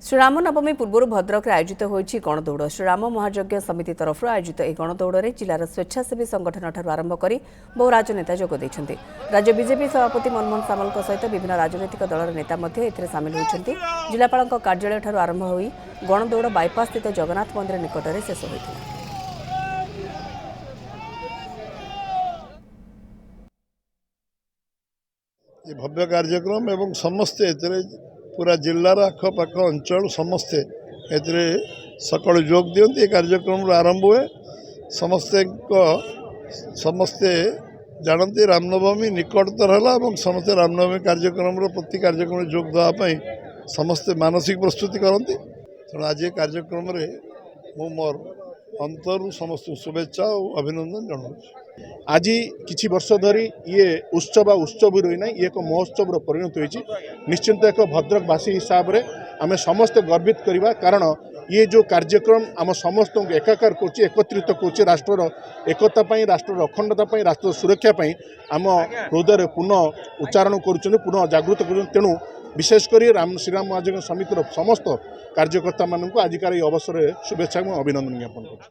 श्रीराम नवमी पूर्व भद्रक आयोजित होइछि गणदौड़। श्रीराम महायज्ञ समिति तरफ आयोजित एक गणदौड़ में जिलार स्वेच्छासेवी संगठन ठार आरंभ कर बहु राजनेता जोग देइछन्ति। राज्य बीजेपी सभापति मनमोहन सामल सहित विभिन्न राजनैतिक दलर नेता सामिल होइछन्ति। जिलापाल कार्यालय ठार आरंभ होई गणदौड़ बाईपास स्थित जगन्नाथ मंदिर निकट में शेष होइथिला। ये भव्य कार्यक्रम एवं समस्ते पूरा जिलार आखपाख अंचल समस्ते सकाल जोग दियंती। ये कार्यक्रम आरंभ हुए समस्ते जानते रामनवमी निकटतर है। समस्ते रामनवमी कार्यक्रम प्रति कार्यक्रम जोग देवाई समस्ते मानसिक प्रस्तुति करती। तेणु आज ये कार्यक्रम मु मोर अंतर समस्त शुभेच्छा और अभिनंदन जनाऊँ। आज किछि वर्ष धरी ये उत्सव रही ना ये एक महोत्सव परिणत होती। निश्चिंत एक भद्रकवासी हिसाब से आम समस्त गर्वित करवा, कारण ये जो कार्यक्रम आम समस्त को एकाकार कर एकत्रित कर राष्ट्र एकता राष्ट्र अखंडता राष्ट्र सुरक्षा आम हृदय पुनः उच्चारण कर पुनः जागृत कर। तेणु विशेषकर श्रीराम महायज्ञ समितिर समस्त कार्यकर्ता मानक आजिकार अवसर शुभेच्छा अभिनंदन ज्ञापन कर।